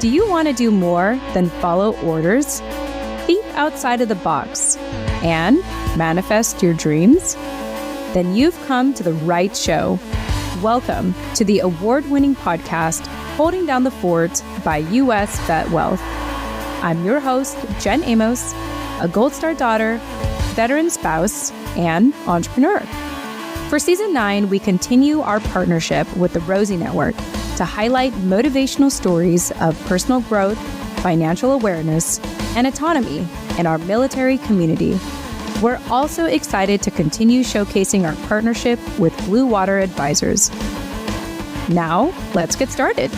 Do you want to do more than follow orders? Think outside of the box and manifest your dreams? Then you've come to the right show. Welcome to the award-winning podcast, Holding Down the Fort by U.S. VetWealth. I'm your host, Jen Amos, a Gold Star daughter, veteran spouse, and entrepreneur. For Season 9, we continue our partnership with the Rosie Network to highlight motivational stories of personal growth, financial awareness, and autonomy in our military community. We're also excited to continue showcasing our partnership with Blue Water Advisors. Now, let's get started.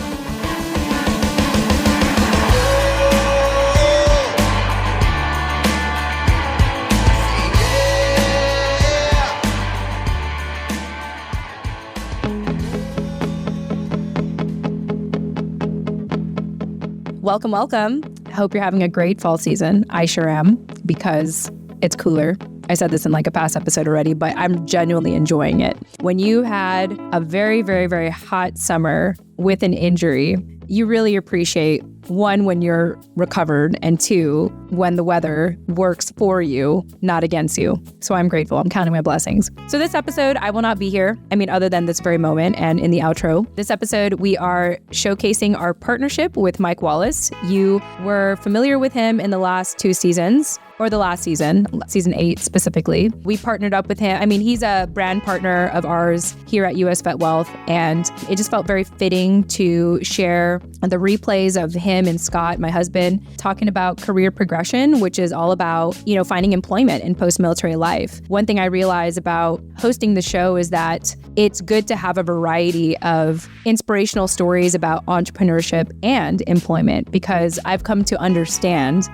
Welcome, welcome. I hope you're having a great fall season. I sure am, because it's cooler. I said this in like a past episode already, but I'm genuinely enjoying it. When you had a very, very, very hot summer with an injury, you really appreciate, one, when you're recovered, and two, when the weather works for you, not against you. So I'm grateful. I'm counting my blessings. So this episode, I will not be here. Other than this very moment and in the outro. This episode, we are showcasing our partnership with Mike Wallace. You were familiar with him in the last two seasons. Or the last season, season 8 specifically. We partnered up with him. He's a brand partner of ours here at U.S. VetWealth, and it just felt very fitting to share the replays of him and Scott, my husband, talking about career progression, which is all about, finding employment in post-military life. One thing I realized about hosting the show is that it's good to have a variety of inspirational stories about entrepreneurship and employment, because I've come to understand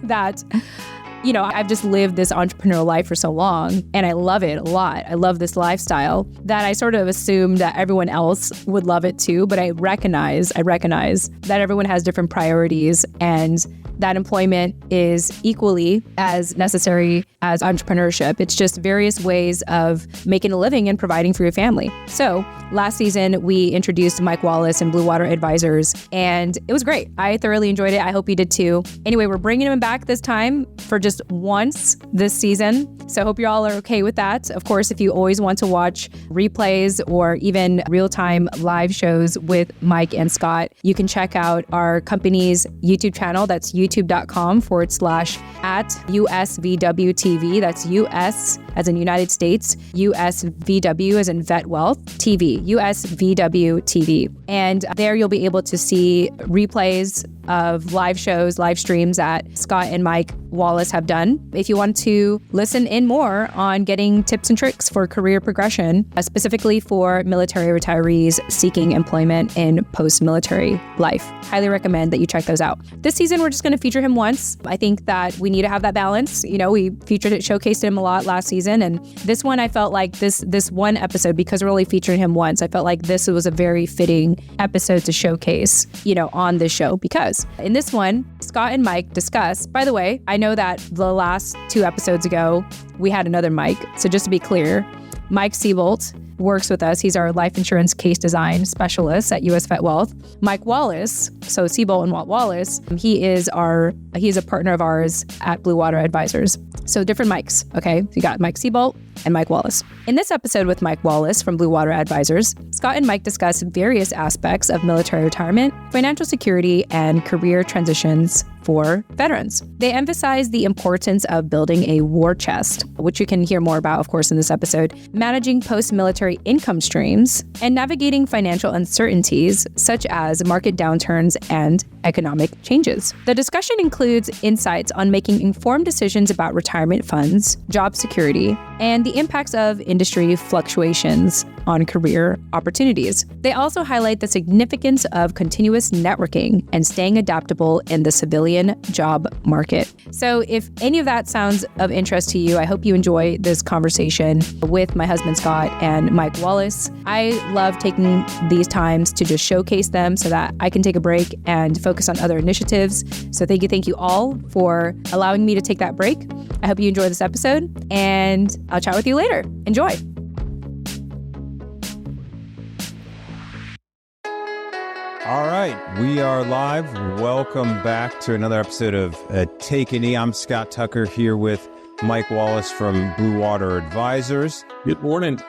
that I've just lived this entrepreneurial life for so long, and I love it a lot. I love this lifestyle that I sort of assumed that everyone else would love it too, but I recognize that everyone has different priorities, and that employment is equally as necessary as entrepreneurship. It's just various ways of making a living and providing for your family. So last season, we introduced Mike Wallace and Blue Water Advisors, and it was great. I thoroughly enjoyed it. I hope you did too. Anyway, we're bringing him back this time for just once this season. So I hope you all are okay with that. Of course, if you always want to watch replays or even real-time live shows with Mike and Scott, you can check out our company's YouTube channel. That's youtube.com/@USVWTV. That's US as in United States, USVW as in VetWealth TV, USVW TV. And there you'll be able to see replays of live shows, live streams that Scott and Mike Wallace have done. If you want to listen in more on getting tips and tricks for career progression, specifically for military retirees seeking employment in post-military life, highly recommend that you check those out. This season, we're just going to feature him once. I think that we need to have that balance. We showcased him a lot last season, and this one, I felt like this one episode, because we're only featuring him once, I felt like this was a very fitting episode to showcase, on this show, because in this one, Scott and Mike discuss, by the way, I know that the last 2 episodes ago, we had another Mike. So just to be clear, Mike Seabolt works with us. He's our life insurance case design specialist at U.S. VetWealth. Mike Wallace, so Seabolt and Walt Wallace, he's a partner of ours at Blue Water Advisors. So different Mikes, okay? So you got Mike Seabolt and Mike Wallace. In this episode with Mike Wallace from Blue Water Advisors, Scott and Mike discuss various aspects of military retirement, financial security, and career transitions for veterans. They emphasize the importance of building a war chest, which you can hear more about, of course, in this episode, managing post-military income streams, and navigating financial uncertainties such as market downturns and economic changes. The discussion includes insights on making informed decisions about retirement funds, job security, and the impacts of industry fluctuations on career opportunities. They also highlight the significance of continuous networking and staying adaptable in the civilian job market. So if any of that sounds of interest to you, I hope you enjoy this conversation with my husband, Scott, and Mike Wallace. I love taking these times to just showcase them so that I can take a break and focus on other initiatives. So thank you all for allowing me to take that break. I hope you enjoy this episode, and I'll chat with you later. Enjoy. All right, we are live. Welcome back to another episode of Take a Knee. I'm Scott Tucker here with Mike Wallace from Blue Water Advisors. Good morning.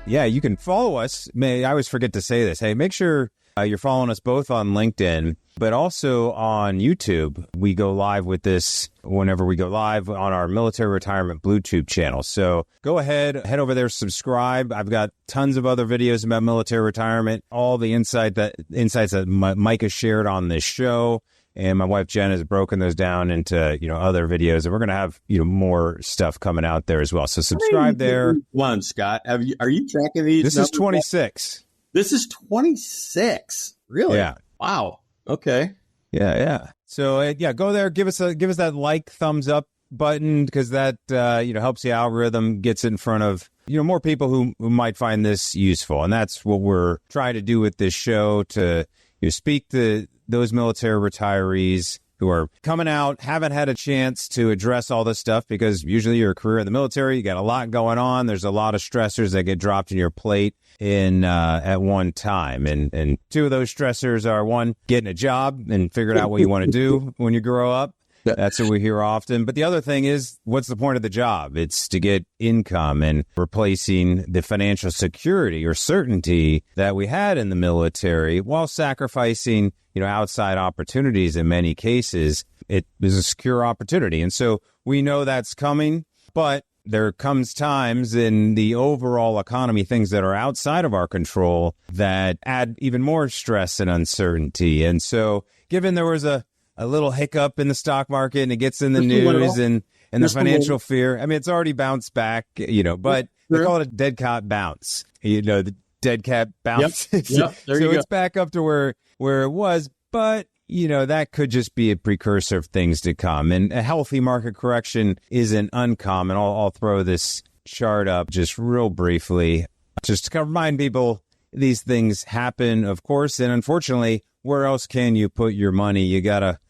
Yeah, you can follow us. I always forget to say this. Hey, make sure you're following us both on LinkedIn, but also on YouTube. We go live with this whenever we go live on our Military Retirement BlueTube channel. So go ahead, head over there, subscribe. I've got tons of other videos about military retirement, all the insights that Mike has shared on this show. And my wife, Jen, has broken those down into, other videos. And we're going to have, more stuff coming out there as well. So subscribe there. One, Scott, are you tracking these? This is 26. This is 26. Really? Yeah. Wow. Okay. Yeah. So go there. Give us that like, thumbs up button, because that helps the algorithm, gets it in front of more people who might find this useful. And that's what we're trying to do with this show, to speak to those military retirees who are coming out, haven't had a chance to address all this stuff, because usually your career in the military, you got a lot going on. There's a lot of stressors that get dropped in your plate at one time. And two of those stressors are, one, getting a job and figuring out what you want to do when you grow up. That's what we hear often. But the other thing is, what's the point of the job? It's to get income and replacing the financial security or certainty that we had in the military, while sacrificing, outside opportunities in many cases. It is a secure opportunity. And so we know that's coming, but there comes times in the overall economy, things that are outside of our control, that add even more stress and uncertainty. And so given there was a little hiccup in the stock market, and it gets in the news and the financial fear. I mean, it's already bounced back, but they call it a dead cat bounce, the dead cat bounce. Yep. So There it's back up to where it was, but that could just be a precursor of things to come. And a healthy market correction isn't uncommon. I'll throw this chart up just real briefly, just to remind people these things happen, of course. And unfortunately, where else can you put your money? You gotta.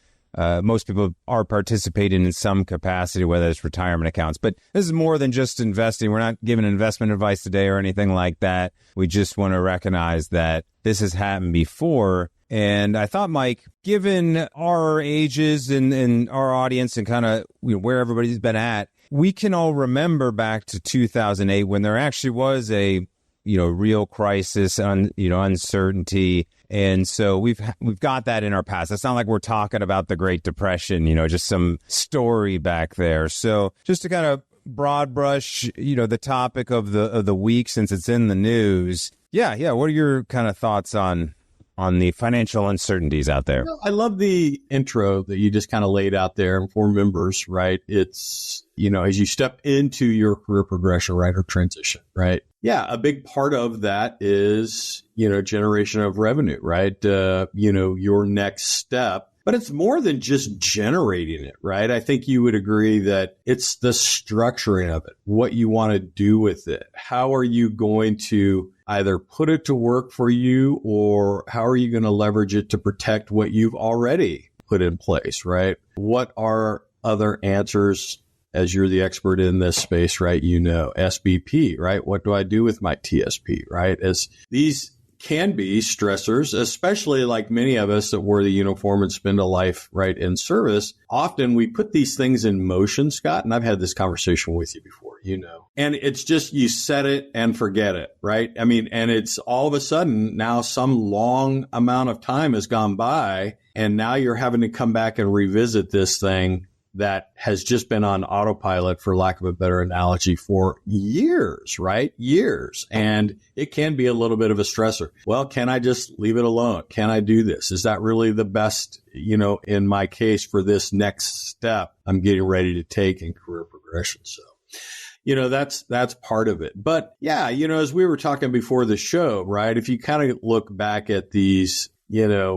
Most people are participating in some capacity, whether it's retirement accounts. But this is more than just investing. We're not giving investment advice today or anything like that. We just want to recognize that this has happened before. And I thought, Mike, given our ages and our audience and kind of where everybody's been at, we can all remember back to 2008 when there actually was a real crisis, uncertainty. And so we've got that in our past. It's not like we're talking about the Great Depression, just some story back there. So just to kind of broad brush, the topic of the week, since it's in the news. Yeah. What are your kind of thoughts on the financial uncertainties out there? I love the intro that you just kind of laid out there for members, right? It's, as you step into your career progression, right, or transition, right? Yeah, a big part of that is, generation of revenue, right? Your next step. But it's more than just generating it, right? I think you would agree that it's the structuring of it, what you want to do with it. How are you going to either put it to work for you, or how are you going to leverage it to protect what you've already put in place, right? What are other answers, as you're the expert in this space, right? SBP, right? What do I do with my TSP, right? As these can be stressors, especially like many of us that wear the uniform and spend a life, right, in service. Often we put these things in motion, Scott, and I've had this conversation with you before, and it's just, you set it and forget it, right? I mean, and it's all of a sudden now some long amount of time has gone by, and now you're having to come back and revisit this thing that has just been on autopilot, for lack of a better analogy, for years, right? Years. And it can be a little bit of a stressor. Well, can I just leave it alone? Can I do this? Is that really the best, in my case, for this next step I'm getting ready to take in career progression? So, that's part of it. But yeah, as we were talking before the show, right? If you kind of look back at these,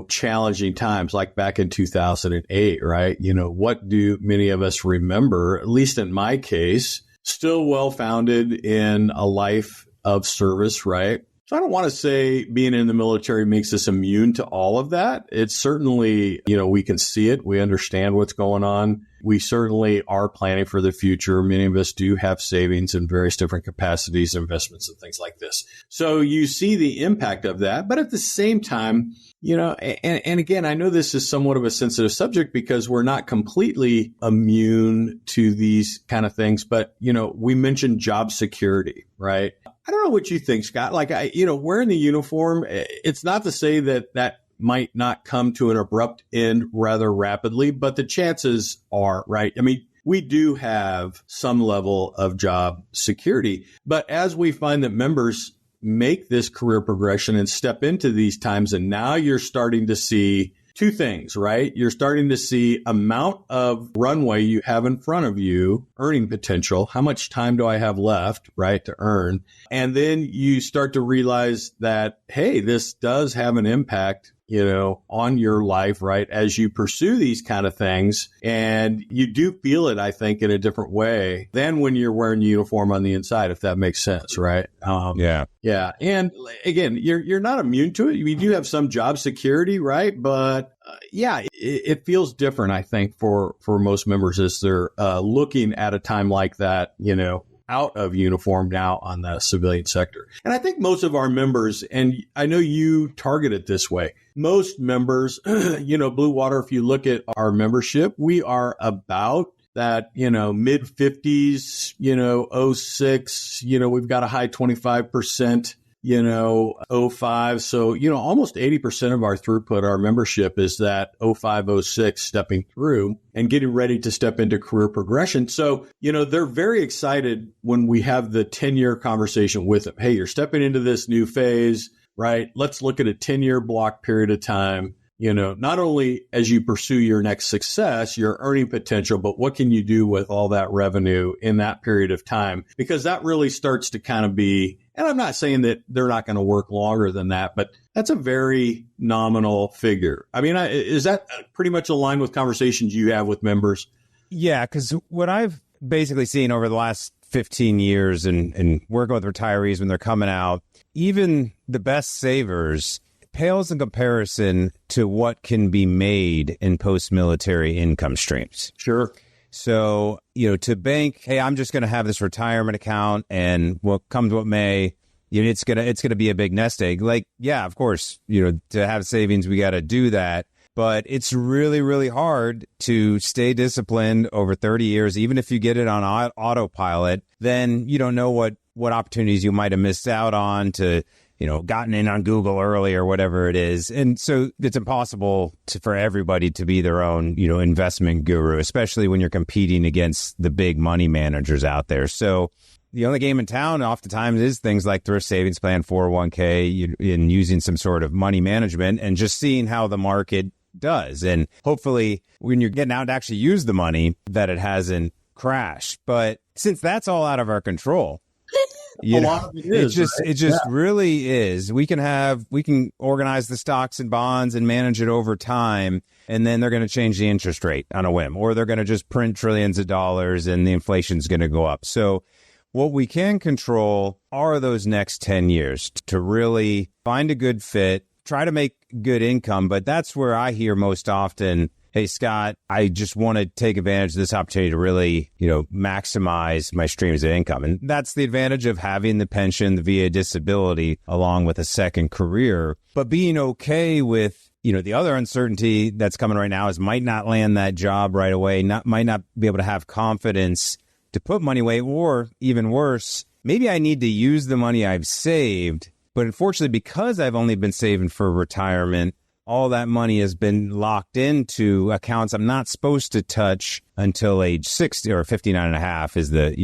challenging times, like back in 2008, right? What do many of us remember, at least in my case, still well-founded in a life of service, right? So I don't want to say being in the military makes us immune to all of that. It's certainly, we can see it. We understand what's going on. We certainly are planning for the future. Many of us do have savings in various different capacities, investments, and things like this. So you see the impact of that. But at the same time, and again, I know this is somewhat of a sensitive subject because we're not completely immune to these kind of things. But, we mentioned job security, right? I don't know what you think, Scott. Wearing the uniform, it's not to say that might not come to an abrupt end rather rapidly, but the chances are, right? I mean, we do have some level of job security, but as we find that members make this career progression and step into these times, and now you're starting to see two things, right? You're starting to see amount of runway you have in front of you, earning potential. How much time do I have left, right, to earn? And then you start to realize that, hey, this does have an impact, on your life, right, as you pursue these kind of things. And you do feel it, I think, in a different way than when you're wearing a uniform on the inside, if that makes sense, right? Yeah. Yeah. And again, you're not immune to it. You do have some job security, right? But it feels different, I think, for most members as they're looking at a time like that, out of uniform now on the civilian sector. And I think most of our members, and I know you target it this way, most members, Blue Water, if you look at our membership, we are about that, mid 50s, 06, we've got a high 25%, 05. So, almost 80% of our throughput, our membership is that 05, 06 stepping through and getting ready to step into career progression. So, they're very excited when we have the 10-year conversation with them. Hey, you're stepping into this new phase, right? Let's look at a 10-year block period of time. Not only as you pursue your next success, your earning potential, but what can you do with all that revenue in that period of time? Because that really starts to kind of be, and I'm not saying that they're not going to work longer than that, but that's a very nominal figure. I mean, is that pretty much aligned with conversations you have with members? Yeah, because what I've basically seen over the last 15 years and working with retirees when they're coming out, even the best savers pales in comparison to what can be made in post-military income streams. Sure. So, to bank, hey, I'm just going to have this retirement account and what comes what may, it's going to be a big nest egg. Like, yeah, of course, to have savings, we got to do that. But it's really, really hard to stay disciplined over 30 years. Even if you get it on autopilot, then you don't know what opportunities you might have missed out on to, gotten in on Google early or whatever it is. And so it's impossible for everybody to be their own, investment guru, especially when you're competing against the big money managers out there. So the only game in town oftentimes is things like thrift savings plan, 401k, and using some sort of money management and just seeing how the market does. And hopefully when you're getting out to actually use the money, that it hasn't crashed. But since that's all out of our control, lot of it is, it just really is. We can organize the stocks and bonds and manage it over time, and then they're going to change the interest rate on a whim, or they're going to just print trillions of dollars and the inflation's going to go up. So what we can control are those next 10 years to really find a good fit, try to make good income. But that's where I hear most often, hey, Scott, I just want to take advantage of this opportunity to really, maximize my streams of income. And that's the advantage of having the pension, the VA disability, along with a second career. But being okay with, the other uncertainty that's coming right now is might not land that job right away, might not be able to have confidence to put money away, or even worse, maybe I need to use the money I've saved. But unfortunately, because I've only been saving for retirement, all that money has been locked into accounts I'm not supposed to touch until age 60 or 59 and a half is the,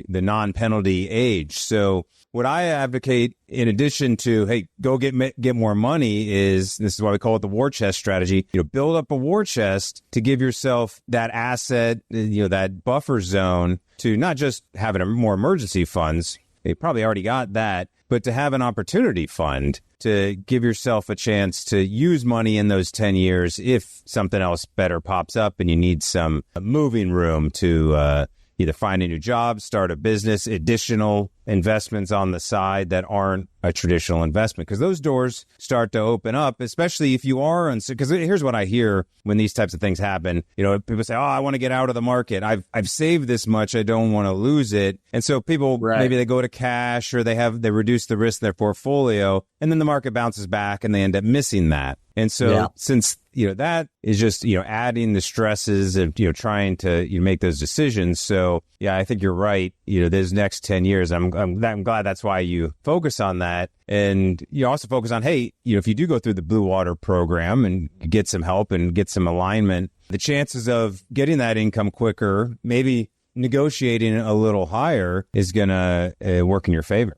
the non-penalty age. So what I advocate, in addition to, hey, go get more money, this is why we call it the war chest strategy. Build up a war chest to give yourself that asset, that buffer zone to not just having more emergency funds. You probably already got that, but to have an opportunity fund to give yourself a chance to use money in those 10 years if something else better pops up and you need some moving room to either find a new job, start a business, additional investments on the side that aren't a traditional investment, because those doors start to open up, especially if you are because here's what I hear when these types of things happen. People say, oh, I want to get out of the market. I've saved this much. I don't want to lose it. And so people, maybe they go to cash, or they reduce the risk in their portfolio, and then the market bounces back and they end up missing that. And so since, that is just, adding the stresses of, trying to make those decisions. So, yeah, I think you're right. Those next 10 years, I'm glad that's why you focus on that. And you also focus on, hey, if you do go through the Blue Water program and get some help and get some alignment, the chances of getting that income quicker, maybe negotiating a little higher, is going to work in your favor.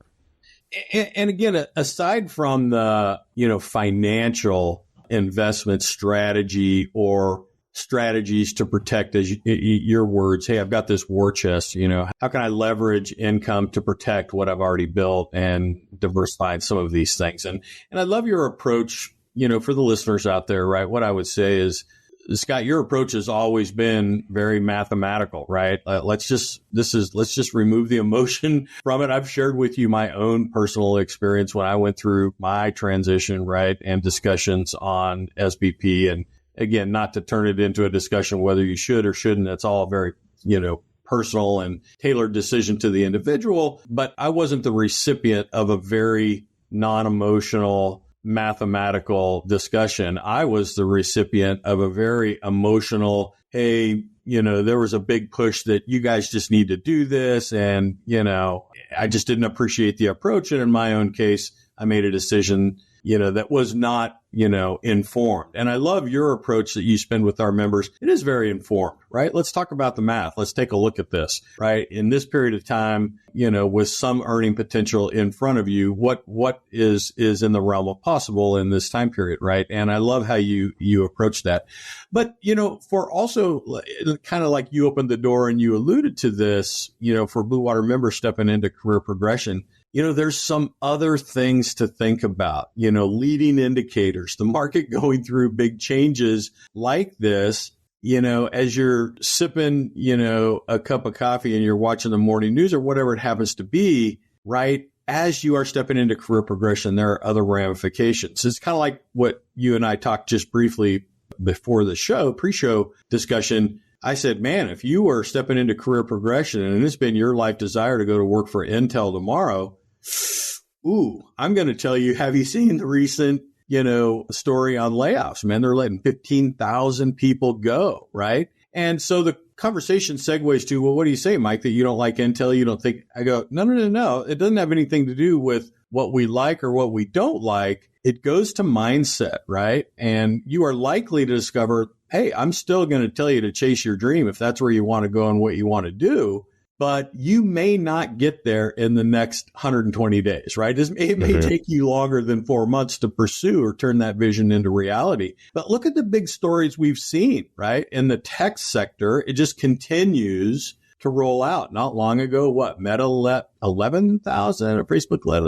And again, aside from the, financial investment strategy or strategies to protect, as your words, hey, I've got this war chest, how can I leverage income to protect what I've already built and diversify some of these things? And I love your approach, for the listeners out there, right? What I would say is, Scott, your approach has always been very mathematical, right? Let's just remove the emotion from it. I've shared with you my own personal experience when I went through my transition, right? And discussions on SBP. And again, not to turn it into a discussion whether you should or shouldn't. That's all very, personal and tailored decision to the individual. But I wasn't the recipient of a very non-emotional mathematical discussion. I was the recipient of a very emotional, hey, there was a big push that you guys just need to do this. And, I just didn't appreciate the approach. And in my own case, I made a decision, that was not, informed. And I love your approach that you spend with our members. It is very informed, right? Let's talk about the math. Let's take a look at this, right? In this period of time, with some earning potential in front of you, what is in the realm of possible in this time period, right? And I love how you approach that. But, for also kind of like you opened the door and you alluded to this, for Blue Water members stepping into career progression, there's some other things to think about, leading indicators, the market going through big changes like this, as you're sipping, a cup of coffee and you're watching the morning news or whatever it happens to be, right? As you are stepping into career progression, there are other ramifications. It's kind of like what you and I talked just briefly before the show, pre-show discussion. I said, man, if you were stepping into career progression and it's been your life desire to go to work for Intel tomorrow, I'm going to tell you, have you seen the recent, story on layoffs? Man, they're letting 15,000 people go, right? And so the conversation segues to, well, what do you say, Mike, that you don't like Intel? You don't think? I go, no. It doesn't have anything to do with what we like or what we don't like. It goes to mindset, right? And you are likely to discover, hey, I'm still going to tell you to chase your dream if that's where you want to go and what you want to do. But you may not get there in the next 120 days, right? It may take you longer than 4 months to pursue or turn that vision into reality. But look at the big stories we've seen, right? In the tech sector, it just continues to roll out. Not long ago, Meta let 11,000, or Facebook let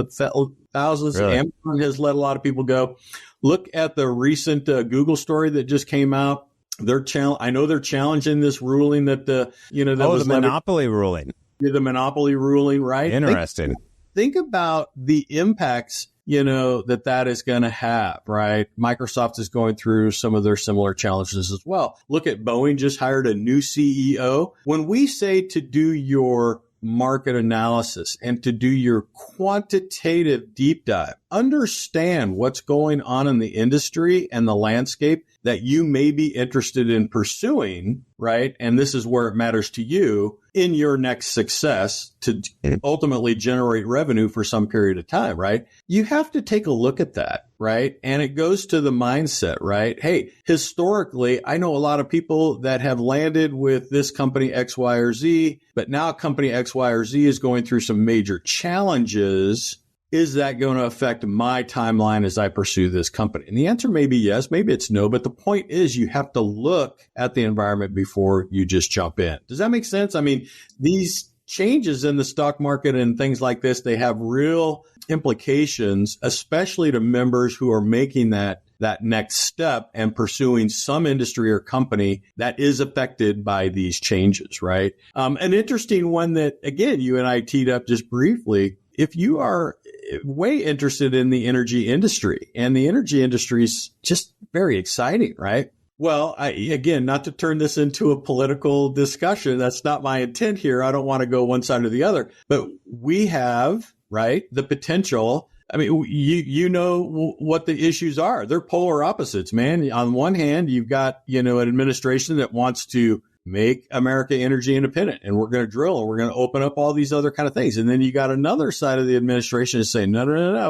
thousands. Really? Amazon has let a lot of people go. Look at the recent Google story that just came out. I know they're challenging this ruling that the monopoly ruling. The monopoly ruling, right? Interesting. Think about the impacts, that is going to have, right? Microsoft is going through some of their similar challenges as well. Look at Boeing just hired a new CEO. When we say to do your market analysis and to do your quantitative deep dive, understand what's going on in the industry and the landscape that you may be interested in pursuing, right? And this is where it matters to you in your next success to ultimately generate revenue for some period of time, right? You have to take a look at that, right? And it goes to the mindset, right? Hey, historically, I know a lot of people that have landed with this company X, Y, or Z, but now company X, Y, or Z is going through some major challenges. Is that going to affect my timeline as I pursue this company? And the answer may be yes, maybe it's no. But the point is you have to look at the environment before you just jump in. Does that make sense? I mean, these changes in the stock market and things like this, they have real implications, especially to members who are making that that next step and pursuing some industry or company that is affected by these changes, right? An interesting one that, again, you and I teed up just briefly, if you are way interested in the energy industry, and the energy industry is just very exciting, right? Well, again, not to turn this into a political discussion. That's not my intent here. I don't want to go one side or the other, but we have, right, the potential. I mean, you know what the issues are. They're polar opposites, man. On one hand, you've got, an administration that wants to make America energy independent, and we're going to drill, and we're going to open up all these other kind of things. And then you got another side of the administration is saying, no,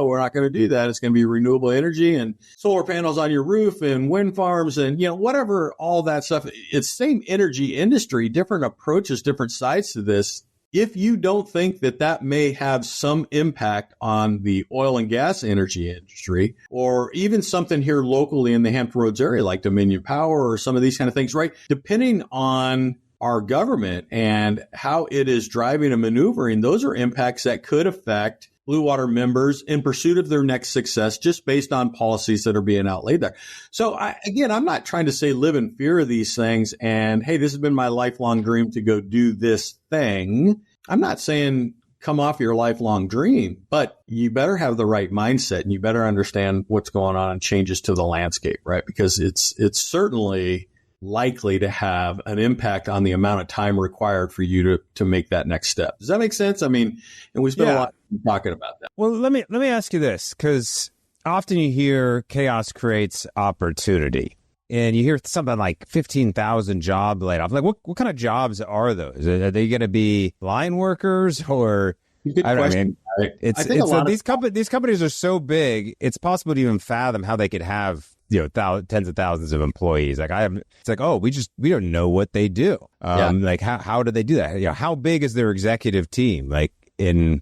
we're not going to do that. It's going to be renewable energy and solar panels on your roof and wind farms and, whatever, all that stuff. It's same energy industry, different approaches, different sides to this. If you don't think that may have some impact on the oil and gas energy industry, or even something here locally in the Hampton Roads area like Dominion Power or some of these kind of things, right? Depending on our government and how it is driving and maneuvering, those are impacts that could affect Blue Water members in pursuit of their next success just based on policies that are being outlaid there. So I'm not trying to say live in fear of these things and, hey, this has been my lifelong dream to go do this thing. I'm not saying come off your lifelong dream, but you better have the right mindset and you better understand what's going on and changes to the landscape, right? Because it's certainly likely to have an impact on the amount of time required for you to make that next step. Does that make sense? I mean, and we spent a lot of time talking about that. Well, let me ask you this, because often you hear chaos creates opportunity, and you hear something like 15,000 job laid off. Like, what kind of jobs are those? Are they going to be line workers or? I don't know. These companies are so big, it's possible to even fathom how they could have tens of thousands of employees. It's like, oh, we don't know what they do. Like, how do they do that? How big is their executive team? Like,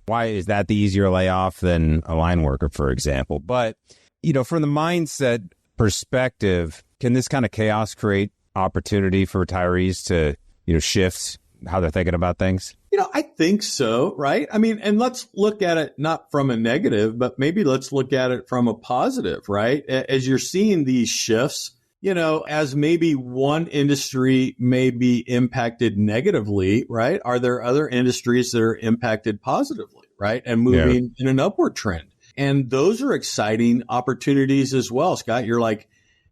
why is that the easier layoff than a line worker, for example? But, from the mindset perspective, can this kind of chaos create opportunity for retirees to, shift how they're thinking about things? I think so, right? I mean, and let's look at it not from a negative, but maybe let's look at it from a positive, right? As you're seeing these shifts, as maybe one industry may be impacted negatively, right? Are there other industries that are impacted positively, right? And moving in an upward trend. And those are exciting opportunities as well, Scott. You're like,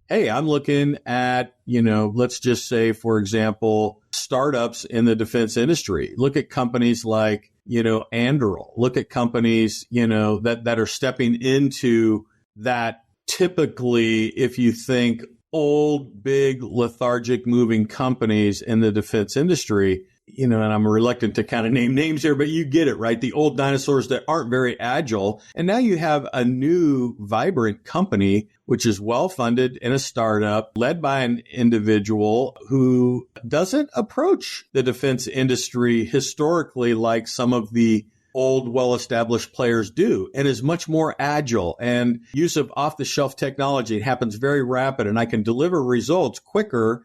hey, I'm looking at, let's just say, for example, startups in the defense industry. Look at companies like, Anduril. Look at companies, that are stepping into that. Typically, if you think old, big, lethargic moving companies in the defense industry, and I'm reluctant to kind of name names here, but you get it, right? The old dinosaurs that aren't very agile. And now you have a new, vibrant company, which is well-funded in a startup led by an individual who doesn't approach the defense industry historically like some of the old, well-established players do, and is much more agile, and use of off-the-shelf technology. It happens very rapid, and I can deliver results quicker,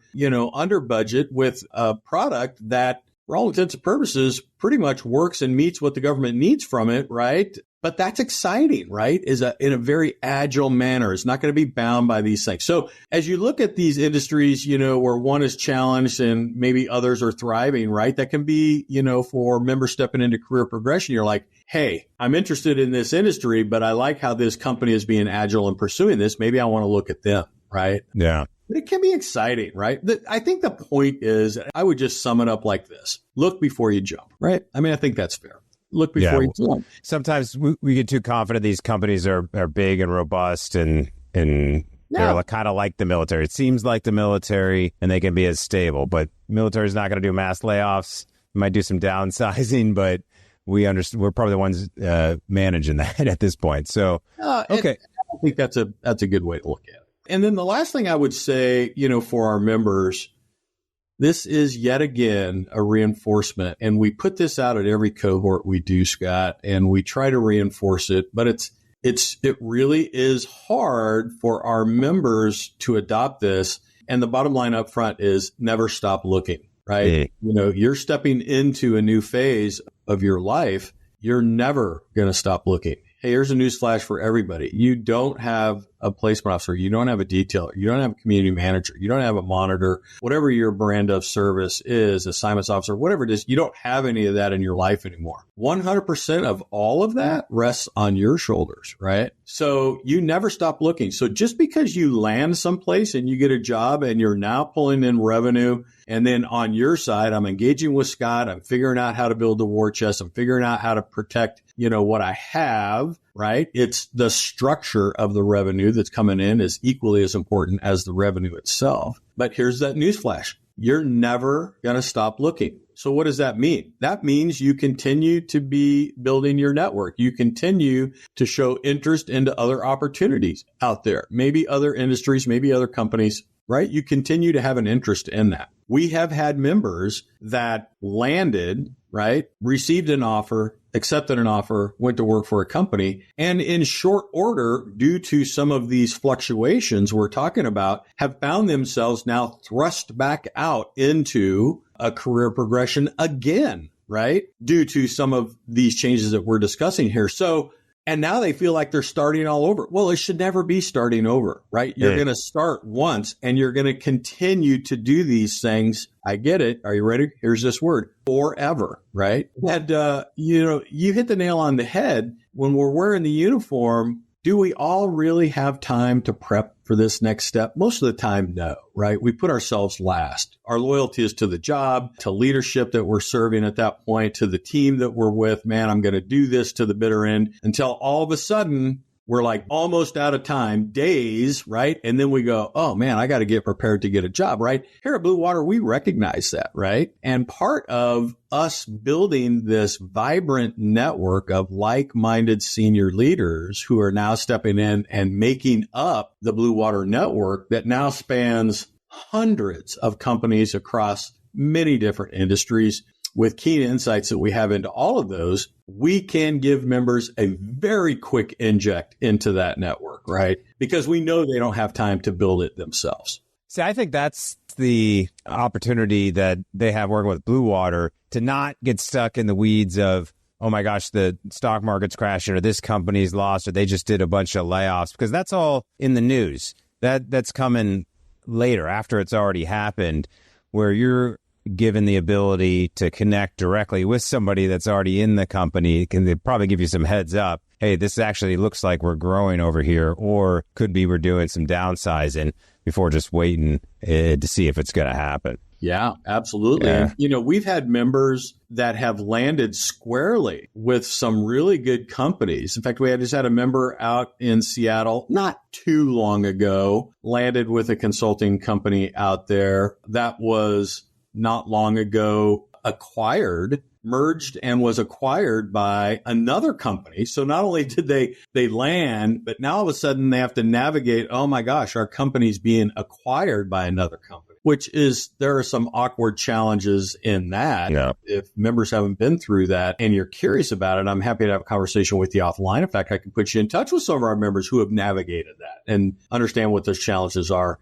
under budget with a product that, for all intents and purposes, pretty much works and meets what the government needs from it, right? But that's exciting, right? In a very agile manner. It's not going to be bound by these things. So as you look at these industries, where one is challenged and maybe others are thriving, right? That can be, for members stepping into career progression. You're like, hey, I'm interested in this industry, but I like how this company is being agile and pursuing this. Maybe I want to look at them, right? Yeah. It can be exciting, right? I think the point is, I would just sum it up like this. Look before you jump, right? I mean, I think that's fair. Look before you jump. Sometimes we get too confident these companies are big and robust and they're kind of like the military. It seems like the military and they can be as stable, but military is not going to do mass layoffs. Might do some downsizing, but we're probably the ones managing that at this point. So, okay. I think that's a good way to look at it. And then the last thing I would say, for our members, this is yet again a reinforcement. And we put this out at every cohort we do, Scott, and we try to reinforce it. But it really is hard for our members to adopt this. And the bottom line up front is never stop looking, right? You're stepping into a new phase of your life. You're never going to stop looking. Hey, here's a news flash for everybody. You don't have a placement officer, you don't have a detailer, you don't have a community manager, you don't have a monitor, whatever your brand of service is, assignments officer, whatever it is, you don't have any of that in your life anymore. 100% of all of that rests on your shoulders, right? So you never stop looking. So just because you land someplace and you get a job and you're now pulling in revenue, and then on your side, I'm engaging with Scott, I'm figuring out how to build the war chest, I'm figuring out how to protect, what I have, right? It's the structure of the revenue that's coming in is equally as important as the revenue itself. But here's that newsflash. You're never going to stop looking. So what does that mean? That means you continue to be building your network. You continue to show interest into other opportunities out there, maybe other industries, maybe other companies, right? You continue to have an interest in that. We have had members that landed, right? Received an offer, accepted an offer, went to work for a company, and in short order, due to some of these fluctuations we're talking about, have found themselves now thrust back out into a career progression again, right? Due to some of these changes that we're discussing here. So, and now they feel like they're starting all over. Well, it should never be starting over, right? You're going to start once and you're going to continue to do these things. I get it. Are you ready? Here's this word, forever, right? And, you hit the nail on the head. When we're wearing the uniform, do we all really have time to prep for this next step? Most of the time, no, right? We put ourselves last. Our loyalty is to the job, to leadership that we're serving at that point, to the team that we're with. Man, I'm going to do this to the bitter end until all of a sudden we're like almost out of time, days, right? And then we go, oh man, I got to get prepared to get a job, right? Here at Blue Water, we recognize that, right? And part of us building this vibrant network of like-minded senior leaders who are now stepping in and making up the Blue Water network that now spans hundreds of companies across many different industries. With keen insights that we have into all of those, we can give members a very quick inject into that network, right? Because we know they don't have time to build it themselves. See, I think that's the opportunity that they have working with Blue Water to not get stuck in the weeds of, oh my gosh, the stock market's crashing or this company's lost or they just did a bunch of layoffs, because that's all in the news. That's coming later after it's already happened, where you're given the ability to connect directly with somebody that's already in the company. Can they probably give you some heads up? Hey, this actually looks like we're growing over here, or could be we're doing some downsizing before just waiting to see if it's going to happen. Yeah, absolutely. Yeah. And, we've had members that have landed squarely with some really good companies. In fact, we just had a member out in Seattle not too long ago, landed with a consulting company out there that was not long ago merged and was acquired by another company. So not only did they land, but now all of a sudden they have to navigate, oh my gosh, our company's being acquired by another company, there are some awkward challenges in that. Yeah. If members haven't been through that and you're curious about it, I'm happy to have a conversation with you offline. In fact, I can put you in touch with some of our members who have navigated that and understand what those challenges are.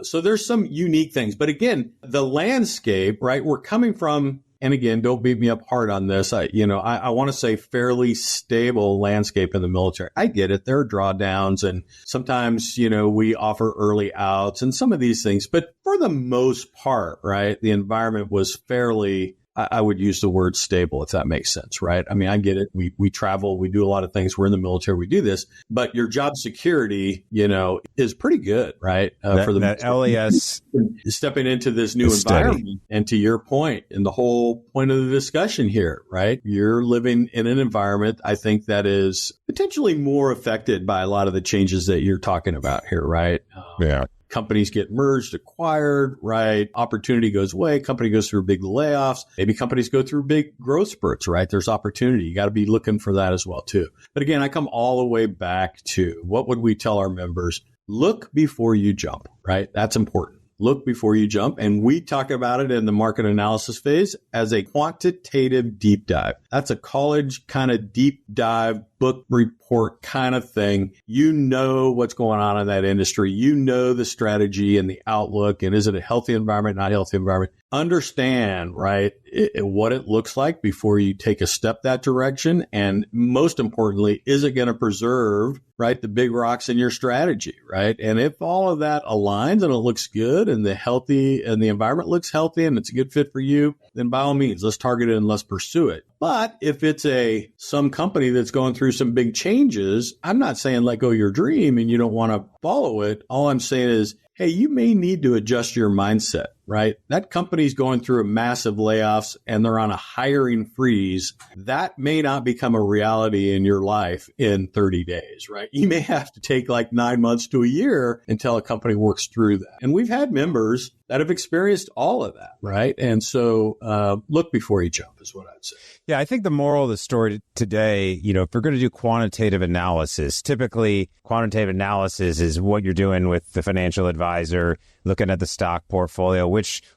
So there's some unique things. But again, the landscape, right, we're coming from, and again, don't beat me up hard on this. I want to say fairly stable landscape in the military. I get it. There are drawdowns and sometimes, we offer early outs and some of these things. But for the most part, right, the environment was fairly, I would use the word stable, if that makes sense, right? I mean, I get it. We travel, we do a lot of things. We're in the military, we do this, but your job security, is pretty good, right? For that LES stepping into this new environment. Steady. And to your point, and the whole point of the discussion here, right? You're living in an environment, I think, that is potentially more affected by a lot of the changes that you're talking about here, right? Yeah. Companies get merged, acquired, right? Opportunity goes away. Company goes through big layoffs. Maybe companies go through big growth spurts, right? There's opportunity. You got to be looking for that as well, too. But again, I come all the way back to what would we tell our members? Look before you jump, right? That's important. Look before you jump. And we talk about it in the market analysis phase as a quantitative deep dive. That's a college kind of deep dive book report report kind of thing. You know what's going on in that industry. You know the strategy and the outlook, and is it a healthy environment, not healthy environment? Understand, right, what it looks like before you take a step that direction. And most importantly, is it going to preserve, right, the big rocks in your strategy, right? And if all of that aligns and it looks good and the environment looks healthy and it's a good fit for you, then by all means, let's target it and let's pursue it. But if it's some company that's going through some big changes, I'm not saying let go of your dream and you don't want to follow it. All I'm saying is, hey, you may need to adjust your mindset, right? That company's going through a massive layoffs and they're on a hiring freeze. That may not become a reality in your life in 30 days, right? You may have to take like 9 months to a year until a company works through that. And we've had members that have experienced all of that, right? And so look before you jump is what I'd say. Yeah, I think the moral of the story today, if we're going to do quantitative analysis, typically quantitative analysis is what you're doing with the financial advisor, looking at the stock portfolio,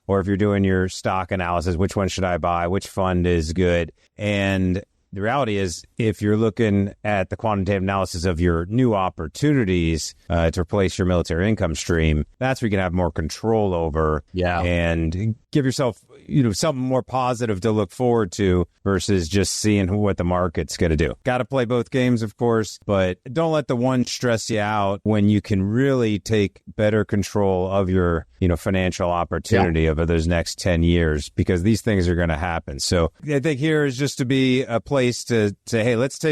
or if you're doing your stock analysis, which one should I buy? Which fund is good? And the reality is, if you're looking at the quantitative analysis of your new opportunities to replace your military income stream, that's where you can have more control over and give yourself something more positive to look forward to versus just seeing what the market's going to do. Got to play both games, of course, but don't let the one stress you out when you can really take better control of your financial opportunity over those next 10 years, because these things are going to happen. So I think here is just to be a place to say, hey, let's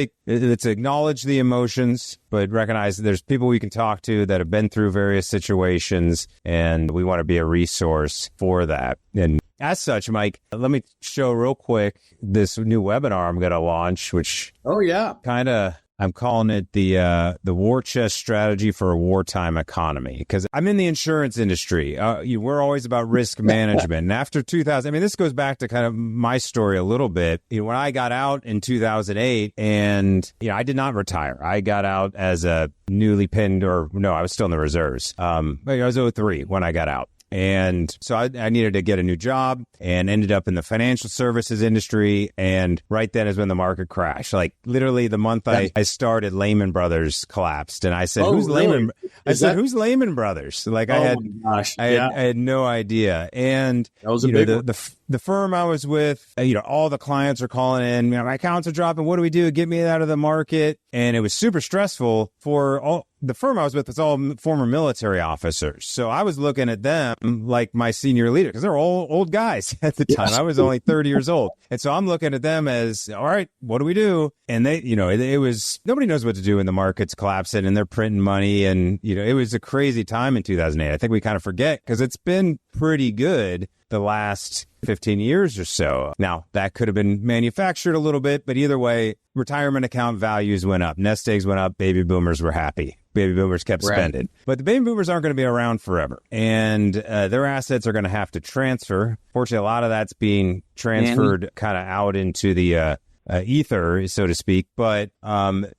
acknowledge the emotions, but recognize that there's people we can talk to that have been through various situations, and we want to be a resource for that. And as such, Mike, let me show real quick this new webinar I'm going to launch, which I'm calling it the war chest strategy for a wartime economy, because I'm in the insurance industry. We're always about risk management. And after 2000, this goes back to kind of my story a little bit. When I got out in 2008, and I did not retire. I got out as a newly pinned, I was still in the reserves. I was 03 when I got out. And so I needed to get a new job and ended up in the financial services industry. And right then is when the market crashed. Like literally the month I started, Lehman Brothers collapsed. And I said, who's Lehman? Who's Lehman Brothers? Like I had no idea. And that was a big one. The firm I was with, all the clients are calling in, my accounts are dropping. What do we do? Get me out of the market. And it was super stressful for all. The firm I was with was all former military officers. So I was looking at them like my senior leader, because they're all old guys at the time. I was only 30 years old. And so I'm looking at them as, all right, what do we do? And they, it was, nobody knows what to do when the market's collapsing and they're printing money. And, it was a crazy time in 2008. I think we kind of forget, because it's been pretty good the last 15 years or so. Now, that could have been manufactured a little bit, but either way, retirement account values went up. Nest eggs went up. Baby boomers were happy. Baby boomers kept spending. But the baby boomers aren't going to be around forever. And their assets are going to have to transfer. Fortunately, a lot of that's being transferred kind of out into the ether, so to speak. But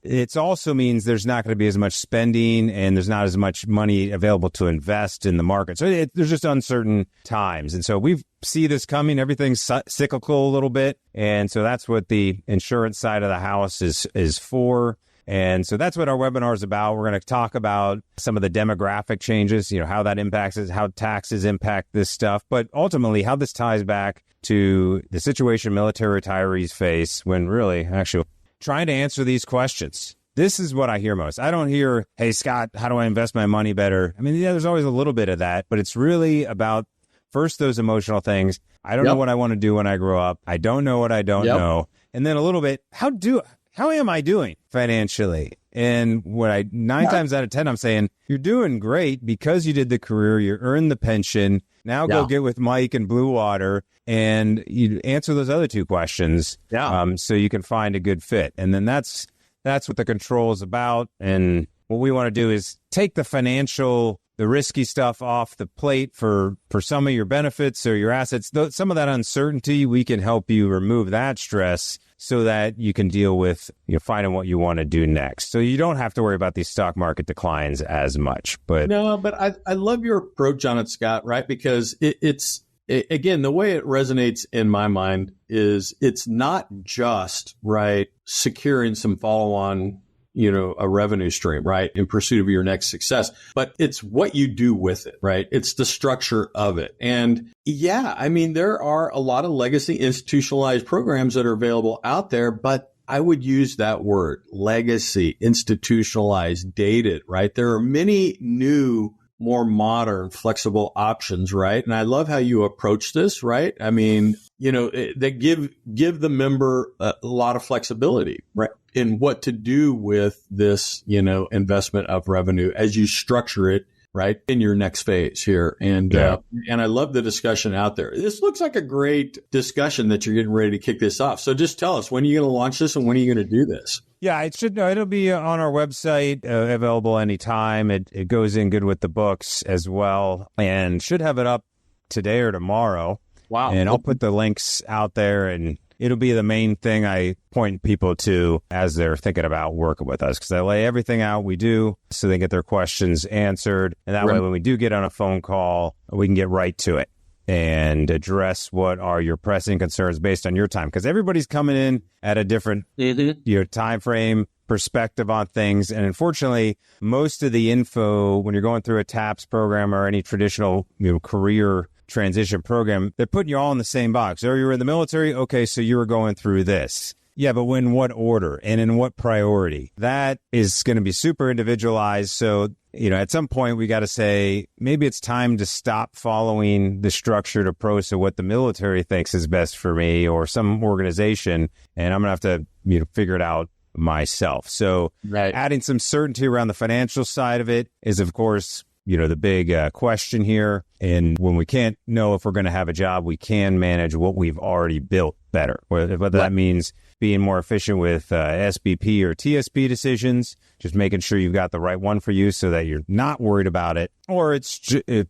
it also means there's not going to be as much spending and there's not as much money available to invest in the market. So there's just uncertain times. And so we see this coming. Everything's cyclical a little bit. And so that's what the insurance side of the house is for. And so that's what our webinar is about. We're going to talk about some of the demographic changes, how that impacts it, how taxes impact this stuff, but ultimately how this ties back to the situation military retirees face when really actually trying to answer these questions. This is what I hear most. I don't hear, hey, Scott, how do I invest my money better? There's always a little bit of that, but it's really about first those emotional things. I don't know what I want to do when I grow up. I don't know what I don't know. And then a little bit, how am I doing financially? And what 9 times out of 10, I'm saying, you're doing great because you did the career, you earned the pension. Now go get with Mike and Blue Water and you answer those other 2 questions so you can find a good fit. And then that's what the control is about. And what we want to do is take the risky stuff off the plate for some of your benefits or your assets. Some of that uncertainty, we can help you remove that stress so that you can deal with finding what you want to do next. So you don't have to worry about these stock market declines as much. But I love your approach on it, Scott, right? Because it's again, the way it resonates in my mind is it's not just, right, securing some follow-on a revenue stream, right? In pursuit of your next success. But it's what you do with it, right? It's the structure of it. And yeah, I mean, there are a lot of legacy institutionalized programs that are available out there, but I would use that word, legacy, institutionalized, dated, right? There are many new, more modern, flexible options, right? And I love how you approach this, right? I mean, they give the member a lot of flexibility, right? In what to do with this, investment of revenue as you structure it, right, in your next phase here. And I love the discussion out there. This looks like a great discussion that you're getting ready to kick this off. So just tell us, when are you going to launch this and when are you going to do this? Yeah, it'll be on our website, available anytime. It goes in good with the books as well, and should have it up today or tomorrow. Wow. And I'll put the links out there, and it'll be the main thing I point people to as they're thinking about working with us, because I lay everything out we do so they get their questions answered. And that way, when we do get on a phone call, we can get right to it and address what are your pressing concerns based on your time. Because everybody's coming in at a different time frame, perspective on things. And unfortunately, most of the info, when you're going through a TAPS program or any traditional career transition program, they're putting you all in the same box. Oh, you were in the military? Okay, so you were going through this. Yeah, but in what order and in what priority? That is going to be super individualized. So, at some point we got to say, maybe it's time to stop following the structured approach to what the military thinks is best for me or some organization, and I'm going to have to figure it out myself. So adding some certainty around the financial side of it is, of course, the big question here. And when we can't know if we're going to have a job, we can manage what we've already built better. Whether that means being more efficient with SBP or TSP decisions, just making sure you've got the right one for you so that you're not worried about it. Or it's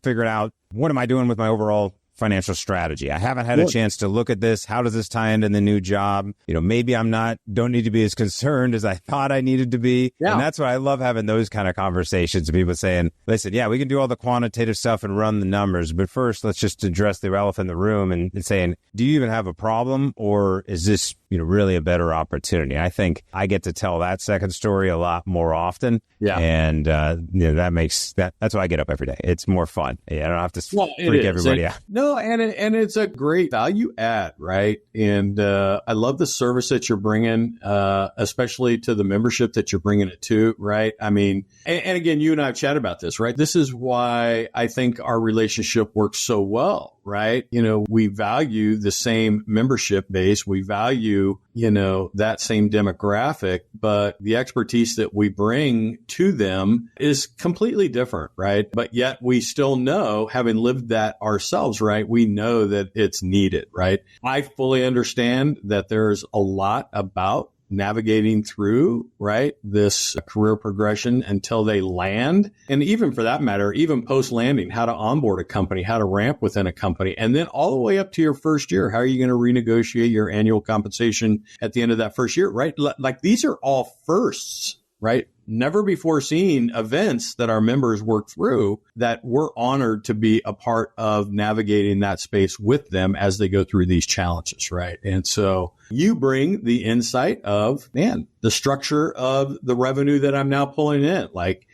figuring out, what am I doing with my overall financial strategy? I haven't had a chance to look at this. How does this tie into the new job? Maybe don't need to be as concerned as I thought I needed to be. Yeah. And that's why I love having those kind of conversations. People saying, listen, yeah, we can do all the quantitative stuff and run the numbers, but first let's just address the elephant in the room and saying, do you even have a problem, or is this really a better opportunity? I think I get to tell that second story a lot more often. Yeah. And that's why I get up every day. It's more fun. I don't have to freak everybody out. No, and it's a great value add, right? And I love the service that you're bringing, especially to the membership that you're bringing it to, right? I mean, and again, you and I have chatted about this, right? This is why I think our relationship works so well, right? We value the same membership base. We value, that same demographic, but the expertise that we bring to them is completely different, right? But yet we still know, having lived that ourselves, right? We know that it's needed, right? I fully understand that there's a lot about navigating through, right, this career progression until they land. And even for that matter, even post-landing, how to onboard a company, how to ramp within a company, and then all the way up to your first year. How are you going to renegotiate your annual compensation at the end of that first year, right? Like, these are all firsts, right? Never before seen events that our members work through that we're honored to be a part of navigating that space with them as they go through these challenges, right? And so you bring the insight of, the structure of the revenue that I'm now pulling in.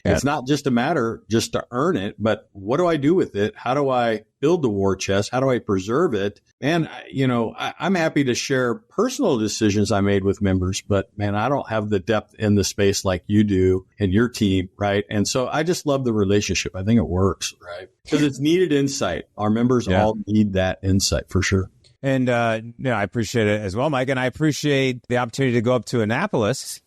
It's not just a matter just to earn it, but what do I do with it? How do I build the war chest? How do I preserve it? And, I'm happy to share personal decisions I made with members, but I don't have the depth in the space like you do and your team, right? And so I just love the relationship. I think it works, right? Because it's needed insight. Our members all need that insight for sure. And I appreciate it as well, Mike. And I appreciate the opportunity to go up to Annapolis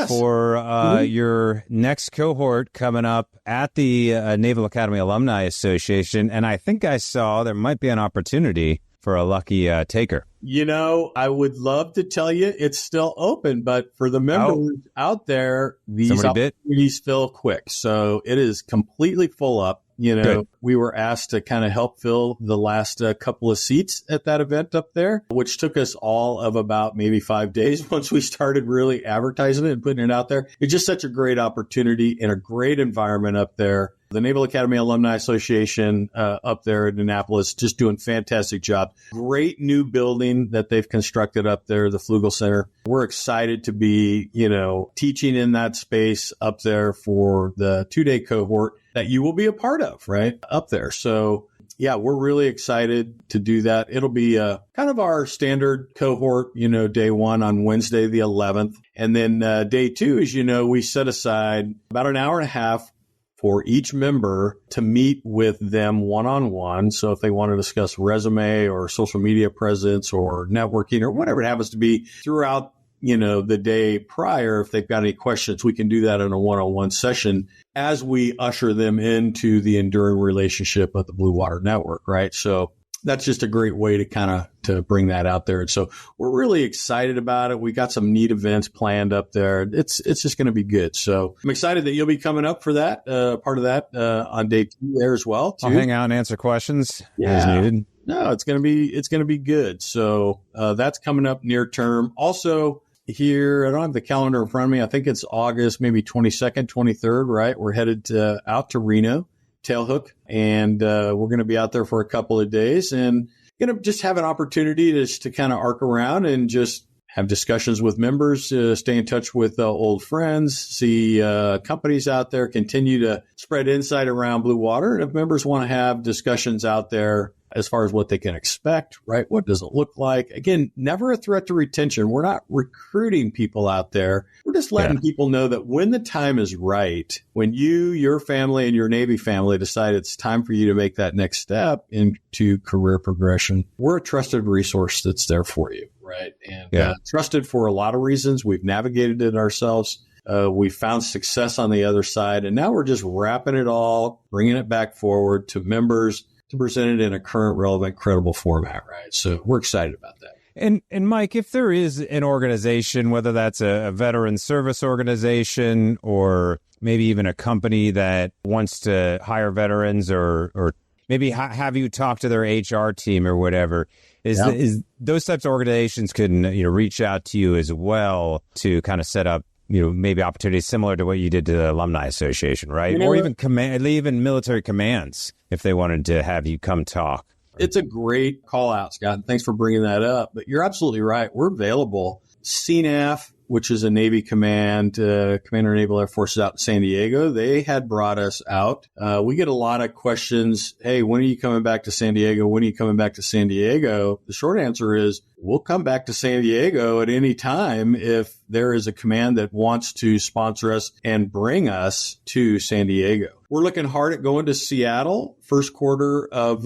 for your next cohort coming up at the Naval Academy Alumni Association. And I think I saw there might be an opportunity for a lucky taker. I would love to tell you it's still open, but for the members out there, these opportunities fill quick. So it is completely full up. We were asked to kind of help fill the last couple of seats at that event up there, which took us all of about maybe 5 days once we started really advertising it and putting it out there. It's just such a great opportunity in a great environment up there. The Naval Academy Alumni Association up there in Annapolis, just doing fantastic job. Great new building that they've constructed up there, the Flugel Center. We're excited to be, teaching in that space up there for the 2-day cohort that you will be a part of, right, up there. So, yeah, we're really excited to do that. It'll be kind of our standard cohort, day one on Wednesday, the 11th. And then day two, as you know, we set aside about an hour and a half for each member to meet with them one-on-one. So if they want to discuss resume or social media presence or networking or whatever it happens to be throughout, the day prior, if they've got any questions, we can do that in a one-on-one session as we usher them into the enduring relationship of the Blue Water Network, right? So that's just a great way to bring that out there. And so we're really excited about it. We got some neat events planned up there. It's just going to be good. So I'm excited that you'll be coming up for that, part of that on day two there as well, too. I'll hang out and answer questions as needed. No, it's going to be good. So that's coming up near term. Also, here, I don't have the calendar in front of me. I think it's August, maybe 22nd, 23rd, right? We're headed out to Reno, Tailhook, and we're going to be out there for a couple of days and going to just have an opportunity to kind of arc around and just have discussions with members, stay in touch with old friends, see companies out there, continue to spread insight around Blue Water. And if members want to have discussions out there as far as what they can expect, right? What does it look like? Again, never a threat to retention. We're not recruiting people out there. We're just letting people know that when the time is right, when you, your family, and your Navy family decide it's time for you to make that next step into career progression, we're a trusted resource that's there for you, right? And trusted for a lot of reasons. We've navigated it ourselves. We found success on the other side. And now we're just wrapping it all, bringing it back forward to members, to present it in a current, relevant, credible format, right? So we're excited about that. And Mike, if there is an organization, whether that's a veteran service organization or maybe even a company that wants to hire veterans or maybe have you talk to their HR team or whatever, is those types of organizations can reach out to you as well to kind of set up maybe opportunities similar to what you did to the Alumni Association, right? Or even military commands if they wanted to have you come talk. It's a great call out, Scott. Thanks for bringing that up. But you're absolutely right. We're available. CNAF, which is a Navy command, Commander Naval Air Forces out in San Diego, they had brought us out. We get a lot of questions. Hey, when are you coming back to San Diego? When are you coming back to San Diego? The short answer is we'll come back to San Diego at any time if there is a command that wants to sponsor us and bring us to San Diego. We're looking hard at going to Seattle first quarter of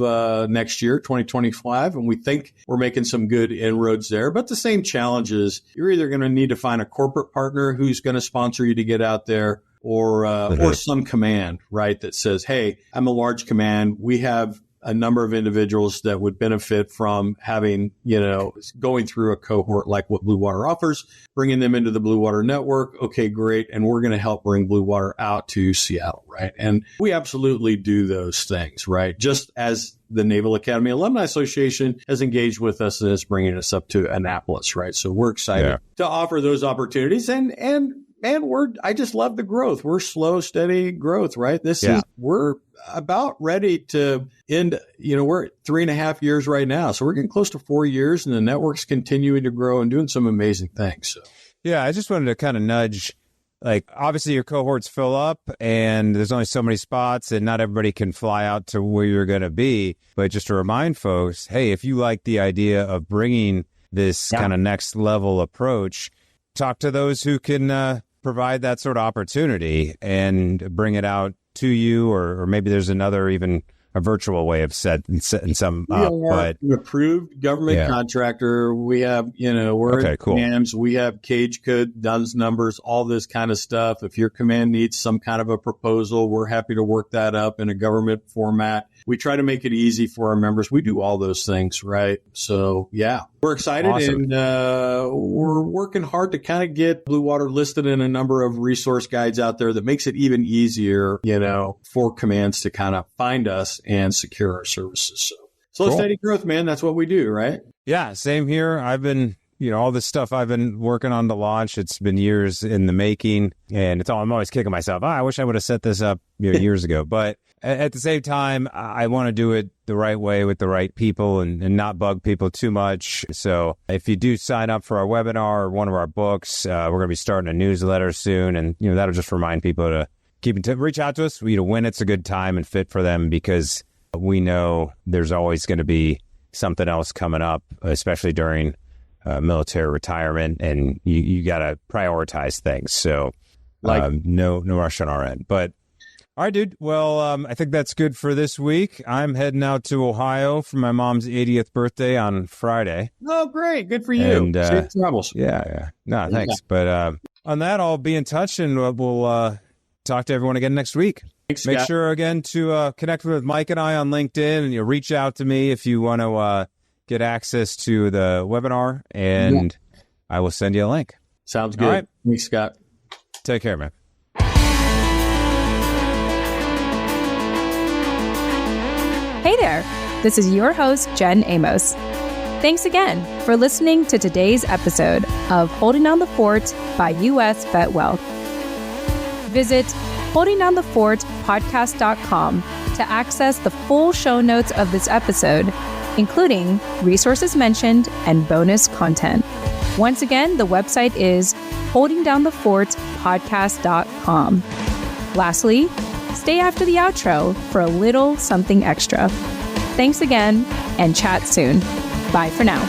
next year, 2025, and we think we're making some good inroads there. But the same challenge is you're either going to need to find a corporate partner who's going to sponsor you to get out there or some command, right, that says, hey, I'm a large command. We have a number of individuals that would benefit from having, going through a cohort like what Blue Water offers, bringing them into the Blue Water Network. Okay, great. And we're going to help bring Blue Water out to Seattle, right? And we absolutely do those things, right? Just as the Naval Academy Alumni Association has engaged with us and is bringing us up to Annapolis, right? So we're excited to offer those opportunities and I just love the growth. We're slow, steady growth, right? We're about ready to end, we're at 3.5 years right now. So we're getting close to 4 years and the network's continuing to grow and doing some amazing things. So. Yeah, I just wanted to kind of nudge, obviously your cohorts fill up and there's only so many spots and not everybody can fly out to where you're going to be. But just to remind folks, hey, if you like the idea of bringing this kind of next level approach, talk to those who can provide that sort of opportunity and bring it out to you, or maybe there's even a virtual way of setting some up. But an approved government contractor. We have, we're CAMs. We have cage code, DUNS numbers, all this kind of stuff. If your command needs some kind of a proposal, we're happy to work that up in a government format. We try to make it easy for our members. We do all those things, right? So, we're excited and we're working hard to kind of get Blue Water listed in a number of resource guides out there that makes it even easier, for commands to kind of find us and secure our services. So slow, steady growth, man. That's what we do, right? Yeah, same here. I've been all this stuff I've been working on to launch, it's been years in the making, and I'm always kicking myself. I wish I would have set this up years ago. But at the same time, I want to do it the right way with the right people and not bug people too much. So if you do sign up for our webinar or one of our books, we're going to be starting a newsletter soon. And, that'll just remind people to reach out to us when it's a good time and fit for them, because we know there's always going to be something else coming up, especially during military retirement, and you got to prioritize things. So no rush on our end. But all right, dude. Well, I think that's good for this week. I'm heading out to Ohio for my mom's 80th birthday on Friday. Oh, great. Good for you. And, safe travels. Yeah. No, thanks. Yeah. But on that, I'll be in touch, and we'll talk to everyone again next week. Thanks, Make Scott. sure, again, to connect with Mike and I on LinkedIn, and reach out to me if you want to get access to the webinar, and I will send you a link. Sounds good. All right. Thanks, Scott. Take care, man. Hey there, this is your host, Jen Amos. Thanks again for listening to today's episode of Holding Down the Fort by U.S. VetWealth. Visit holdingdownthefortpodcast.com to access the full show notes of this episode, including resources mentioned and bonus content. Once again, the website is holdingdownthefortpodcast.com. Lastly, stay after the outro for a little something extra. Thanks again, and chat soon. Bye for now.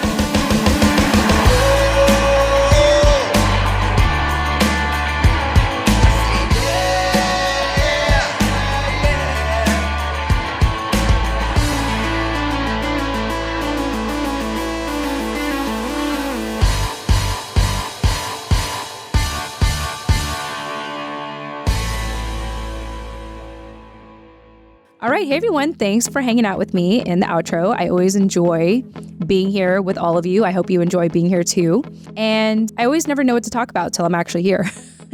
All right. Hey, everyone. Thanks for hanging out with me in the outro. I always enjoy being here with all of you. I hope you enjoy being here too. And I always never know what to talk about till I'm actually here.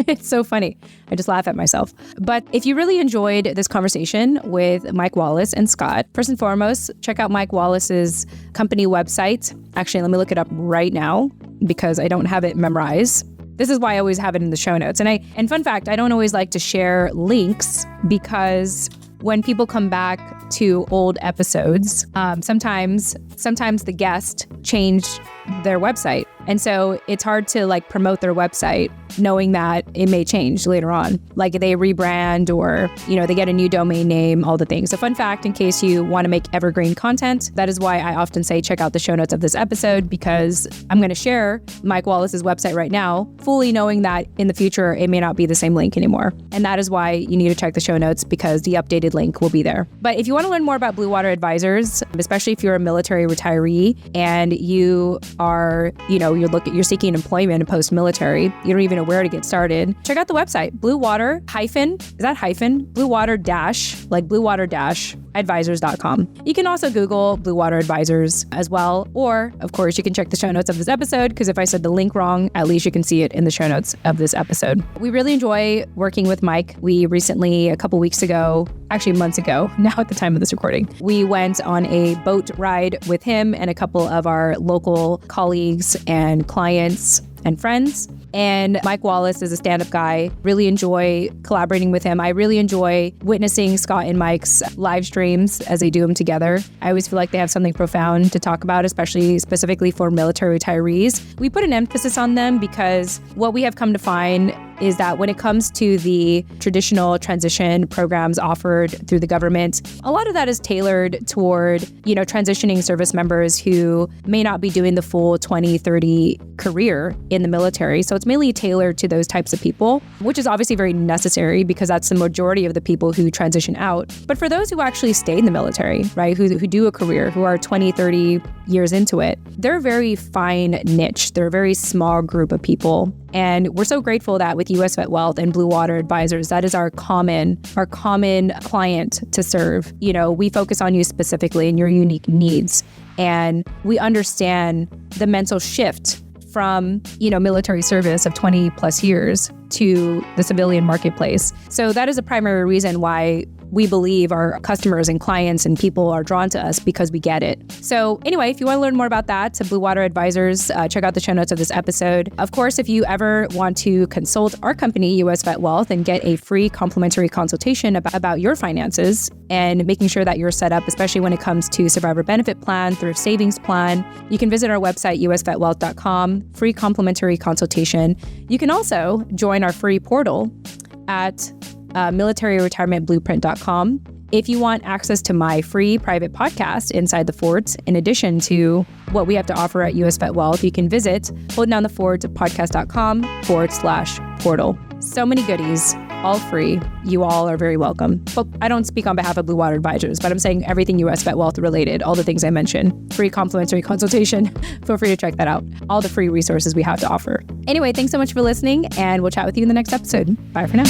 It's so funny. I just laugh at myself. But if you really enjoyed this conversation with Mike Wallace and Scott, first and foremost, check out Mike Wallace's company website. Actually, let me look it up right now because I don't have it memorized. This is why I always have it in the show notes. And fun fact, I don't always like to share links because when people come back to old episodes, sometimes the guest changed their website. And so it's hard to promote their website knowing that it may change later on. Like they rebrand or, they get a new domain name, all the things. So fun fact, in case you want to make evergreen content, that is why I often say check out the show notes of this episode, because I'm going to share Mike Wallace's website right now, fully knowing that in the future, it may not be the same link anymore. And that is why you need to check the show notes, because the updated link will be there. But if you want to learn more about Blue Water Advisors, especially if you're a military retiree and you are, you're seeking employment post-military, you don't even know where to get started, check out the website, bluewater-advisors.com. You can also Google Blue Water Advisors as well. Or, of course, you can check the show notes of this episode, because if I said the link wrong, at least you can see it in the show notes of this episode. We really enjoy working with Mike. We recently, a couple weeks ago, actually months ago, now at the time of this recording, we went on a boat ride with him and a couple of our local colleagues and clients and friends. And Mike Wallace is a stand-up guy. Really enjoy collaborating with him. I really enjoy witnessing Scott and Mike's live streams as they do them together. I always feel like they have something profound to talk about, specifically for military retirees. We put an emphasis on them because what we have come to find is that when it comes to the traditional transition programs offered through the government, a lot of that is tailored toward, transitioning service members who may not be doing the full 20, 30 career in the military. So it's mainly tailored to those types of people, which is obviously very necessary because that's the majority of the people who transition out. But for those who actually stay in the military, right, who do a career, who are 20, 30 years into it, they're a very fine niche. They're a very small group of people. And we're so grateful that with U.S. VetWealth and Blue Water Advisors, that is our common client to serve. We focus on you specifically and your unique needs. And we understand the mental shift from, military service of 20 plus years to the civilian marketplace. So that is a primary reason why we believe our customers and clients and people are drawn to us because we get it. So anyway, if you want to learn more about that, to Blue Water Advisors, check out the show notes of this episode. Of course, if you ever want to consult our company, US VetWealth, and get a free complimentary consultation about your finances and making sure that you're set up, especially when it comes to survivor benefit plan, thrift savings plan, you can visit our website, usvetwealth.com, free complimentary consultation. You can also join our free portal at militaryretirementblueprint.com. If you want access to my free private podcast, Inside the Fort, in addition to what we have to offer at US VetWealth, you can visit holdingdownthefort.podcast.com/portal. So many goodies, all free. You all are very welcome. But I don't speak on behalf of Blue Water Advisors, but I'm saying everything US VetWealth related, all the things I mentioned, free complimentary consultation. Feel free to check that out. All the free resources we have to offer. Anyway, thanks so much for listening, and we'll chat with you in the next episode. Bye for now.